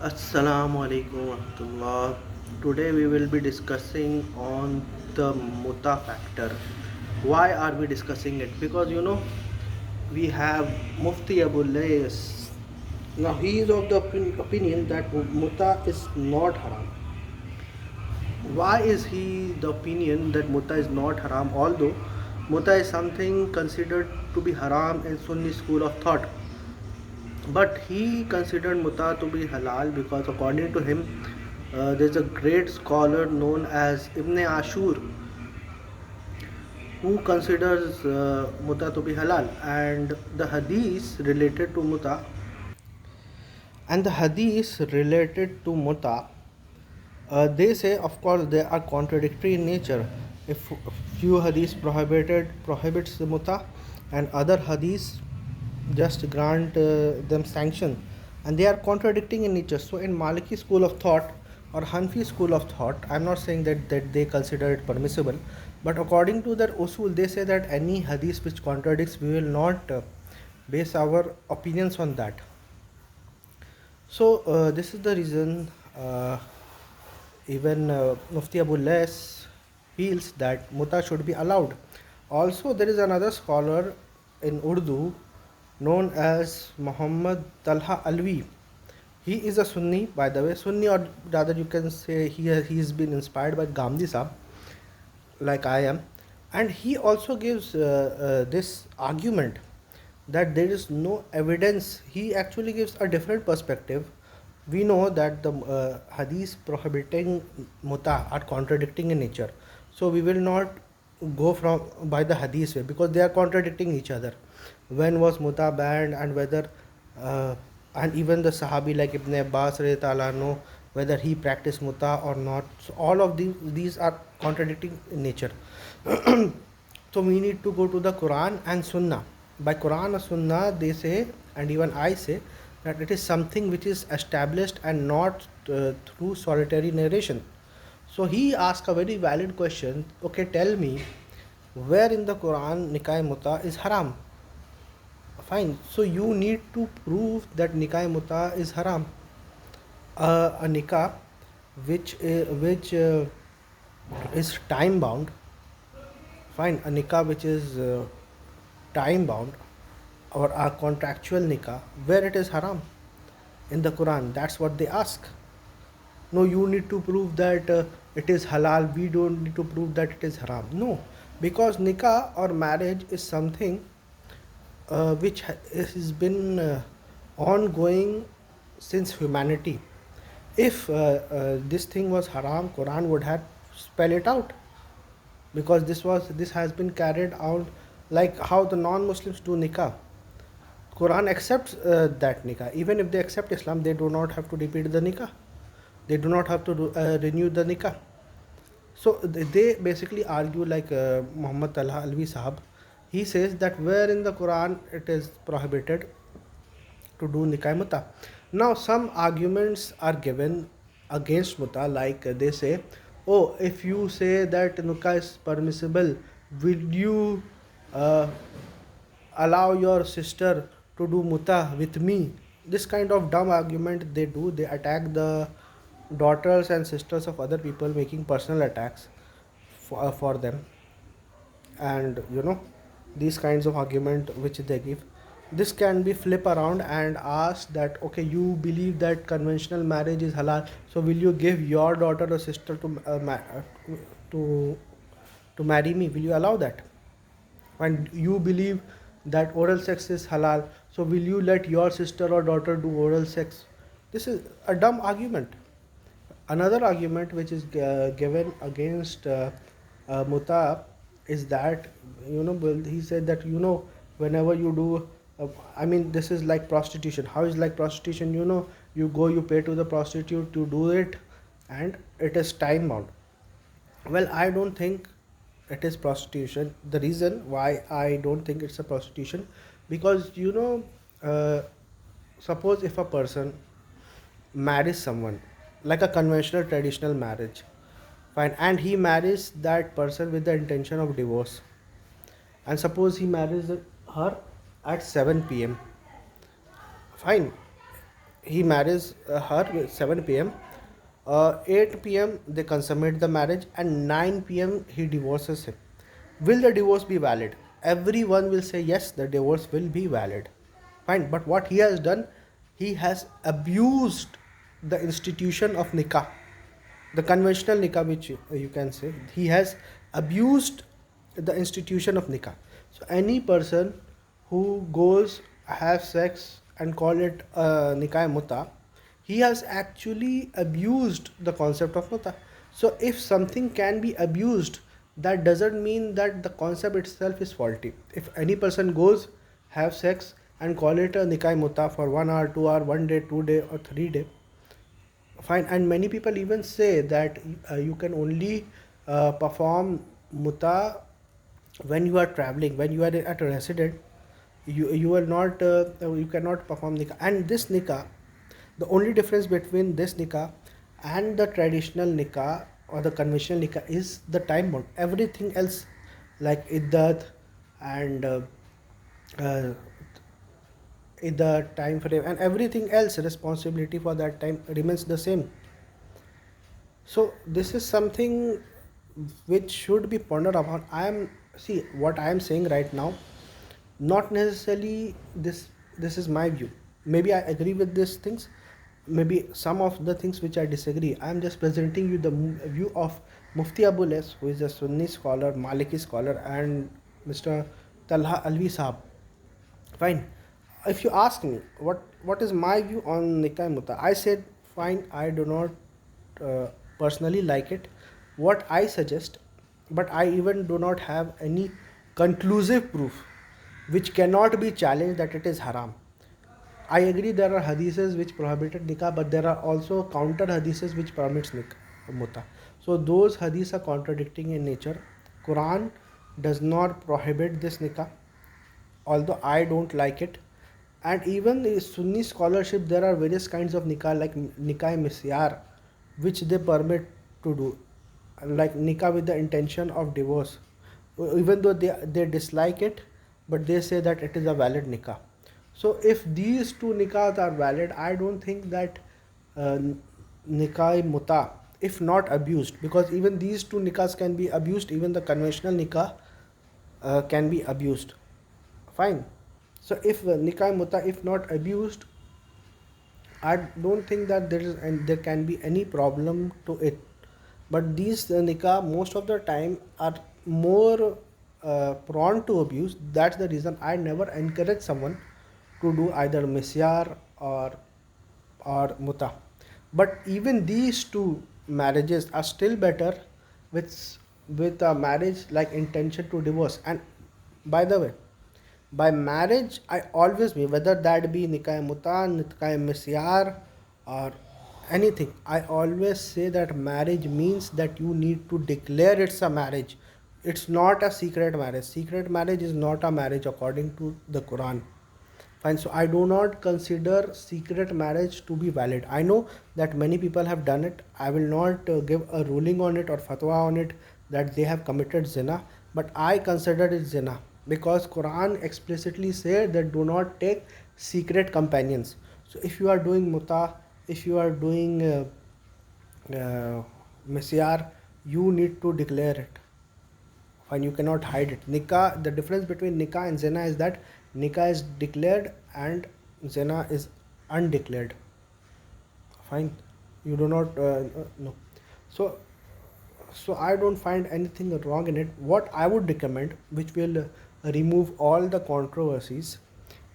Assalamu alaikum warahmatullah. Today we will be discussing on the Muta factor. Why are we discussing it? Because we have Mufti Abu Layth. Now he is of the opinion that Muta is not haram. Why is he the opinion that Muta is not haram? Although Muta is something considered to be haram in Sunni school of thought, but he considered Muta to be halal because according to him there's a great scholar known as Ibn Ashur who considers Muta to be halal, and the hadith related to Muta, they say, of course, they are contradictory in nature. If few hadiths prohibits the Muta, and other hadiths just grant them sanction, and they are contradicting in nature. So in Maliki school of thought or Hanfi school of thought, I'm not saying that they consider it permissible, but according to their usul, they say that any hadith which contradicts, we will not base our opinions on that. So this is the reason even Mufti Abu Les feels that Muta should be allowed. Also, there is another scholar in Urdu known as Muhammad Talha Alvi. He is a Sunni, by the way, Sunni, or rather you can say he's been inspired by Gandhi Sahib, like I am, and he also gives this argument that there is no evidence. He actually gives a different perspective. We know that the hadiths prohibiting muta are contradicting in nature, so we will not go from by the hadith way because they are contradicting each other. When was muta banned, and whether and even the sahabi like Ibn Abbas radiallahu anhu, whether he practiced muta or not. So all of these are contradicting in nature. So we need to go to the Quran and Sunnah. By Quran or Sunnah, they say, and even I say, that it is something which is established and not through solitary narration. So he asked a very valid question. Okay, tell me, where in the Quran Nikah Muta is haram? Fine. So you need to prove that Nikah Muta is haram. A nikah which is time bound. Fine. A nikah which is time bound, or a contractual nikah, where it is haram in the Quran. That's what they ask. No, you need to prove that it is halal. We don't need to prove that it is haram. No, because nikah or marriage is something which has been ongoing since humanity. If this thing was haram, Quran would have spell it out, because this has been carried out like how the non-Muslims do nikah. Quran accepts that nikah. Even if they accept Islam, they do not have to repeat the nikah. They do not have to renew the nikah. So they basically argue like Muhammad Talha Alvi Sahab. He says that where in the Quran it is prohibited to do nikah muta. Now some arguments are given against muta, like they say, oh, if you say that nikah is permissible, will you uh, allow your sister to do muta with me? This kind of dumb argument they do. They attack the daughters and sisters of other people, making personal attacks for them. And these kinds of argument which they give, this can be flip around and ask that, okay, you believe that conventional marriage is halal, so will you give your daughter or sister to to marry me? Will you allow that? And you believe that oral sex is halal, so will you let your sister or daughter do oral sex? This is a dumb argument. Another argument which is given against muta is that, well, he said that, whenever you do I mean, this is like prostitution. How is like prostitution? You go, you pay to the prostitute to do it, and it is time bound. Well, I don't think it is prostitution. The reason why I don't think it's a prostitution, because uh, suppose if a person marries someone like a conventional traditional marriage, fine, and he marries that person with the intention of divorce, and suppose he marries her at 7 p.m., fine, he marries her at 7 p.m. 8 p.m. they consummate the marriage, and 9 p.m. he divorces him. Will the divorce be valid? Everyone will say yes, the divorce will be valid. Fine, but what he has done, he has abused the institution of nikah, the conventional nikah, which you can say. He has abused the institution of nikah. So any person who goes have sex and call it nikah muta, he has actually abused the concept of muta. So if something can be abused, that doesn't mean that the concept itself is faulty. If any person goes have sex and call it a nikah muta for 1 hour, 2 hour, 1 day, 2 day, or 3 day, fine. And many people even say that you can only perform muta when you are traveling, when you are at a resident. You will not you cannot perform nikah. And this nikah, the only difference between this nikah and the traditional nikah or the conventional nikah is the time bound. Everything else like iddat and uh, the time frame and everything else, responsibility for that time remains the same. So this is something which should be pondered upon. I am, see what I am saying right now, not necessarily this is my view. Maybe I agree with these things, maybe some of the things which I disagree. I am just presenting you the view of Mufti Abu Les, who is a Sunni scholar, Maliki scholar, and Mr. Talha Alvi Sahab. Fine. If you ask me what is my view on nikah muta, I said fine. I do not personally like it. What I suggest, but I even do not have any conclusive proof which cannot be challenged that it is haram. I agree there are hadiths which prohibited nikah, but there are also counter hadiths which permits nikah muta. So those hadiths are contradicting in nature. Quran does not prohibit this nikah, although I don't like it. And even in Sunni scholarship, there are various kinds of nikah, like nikah misyar, which they permit to do, like nikah with the intention of divorce. Even though they dislike it, but they say that it is a valid nikah. So if these two nikahs are valid, I don't think that uh, nikah muta, if not abused, because even these two nikahs can be abused, even the conventional nikah can be abused. Fine. So if nikah muta, if not abused, I don't think that there is and there can be any problem to it. But these nikah most of the time are more prone to abuse. That's the reason I never encourage someone to do either misyar or muta. But even these two marriages are still better with a marriage like intention to divorce. And by the way, by marriage I always mean, whether that be nikah muta, nikah misyar, or anything, I always say that marriage means that you need to declare it's a marriage. It's not a secret marriage. Secret marriage is not a marriage according to the Quran. Fine. So I do not consider secret marriage to be valid. I know that many people have done it. I will not give a ruling on it or fatwa on it that they have committed zina, but I consider it zina because Quran explicitly said that do not take secret companions. So if you are doing muta, if you are doing misyar, you need to declare it. Fine, you cannot hide it. Nikah, the difference between nikah and zina is that nikah is declared and zina is undeclared. Fine, you do not no. So I don't find anything wrong in it. What I would recommend, which will remove all the controversies,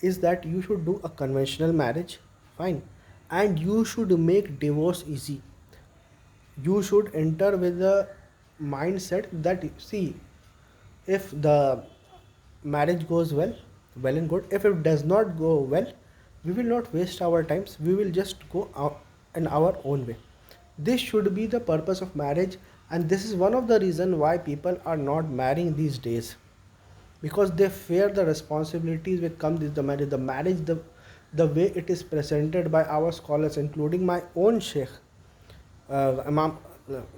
is that you should do a conventional marriage. Fine, and you should make divorce easy. You should enter with the mindset that, see, if the marriage goes well, well and good. If it does not go well, we will not waste our times. We will just go out in our own way. This should be the purpose of marriage, and this is one of the reason why people are not marrying these days, because they fear the responsibilities which come with the marriage. The way it is presented by our scholars, including my own sheikh, Imam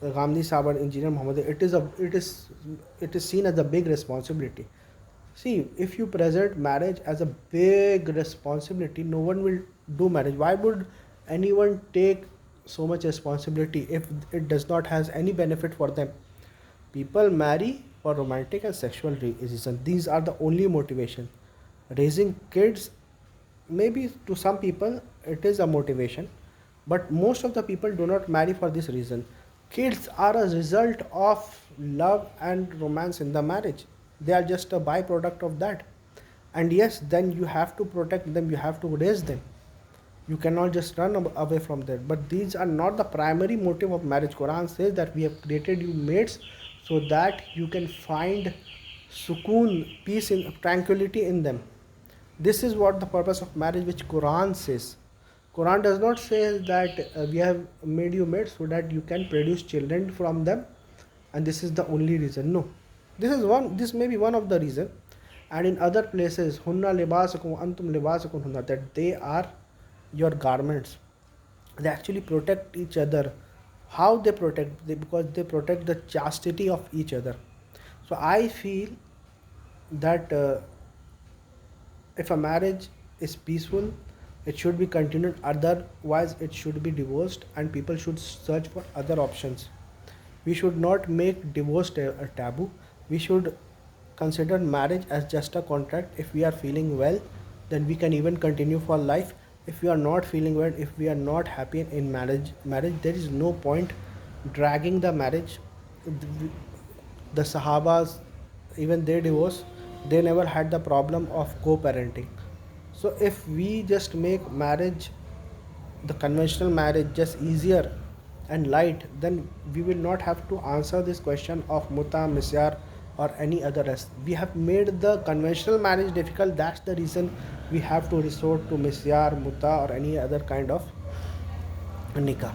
Ghamdi Sahib and Engineer Muhammad, it is seen as a big responsibility. See, if you present marriage as a big responsibility, no one will do marriage. Why would anyone take so much responsibility if it does not has any benefit for them? People marry for romantic and sexual reasons. These are the only motivation. Raising kids, maybe to some people it is a motivation, but most of the people do not marry for this reason. Kids are a result of love and romance in the marriage. They are just a byproduct of that. And yes, then you have to protect them, you have to raise them. You cannot just run away from that. But these are not the primary motive of marriage. Quran says that we have created you mates so that you can find sukoon, peace, in tranquility in them. This is what the purpose of marriage, which Quran says. Quran does not say that we have made you mates so that you can produce children from them, and this is the only reason. No, this may be one of the reason. And in other places, hunna libasukum antum libasukum hunna, that they are your garments. They actually protect each other. How they protect? Because they protect the chastity of each other. So I feel that if a marriage is peaceful, it should be continued. Otherwise, it should be divorced, and people should search for other options. We should not make divorce a taboo. We should consider marriage as just a contract. If we are feeling well, then we can even continue for life. If we are not feeling well, if we are not happy in marriage, there is no point dragging the marriage. The Sahabas, even they divorce, they never had the problem of co-parenting. So if we just make marriage, the conventional marriage, just easier and light, then we will not have to answer this question of muta, misyar, or any other rest. We have made the conventional marriage difficult. That's the reason we have to resort to misyar, muta, or any other kind of nikah.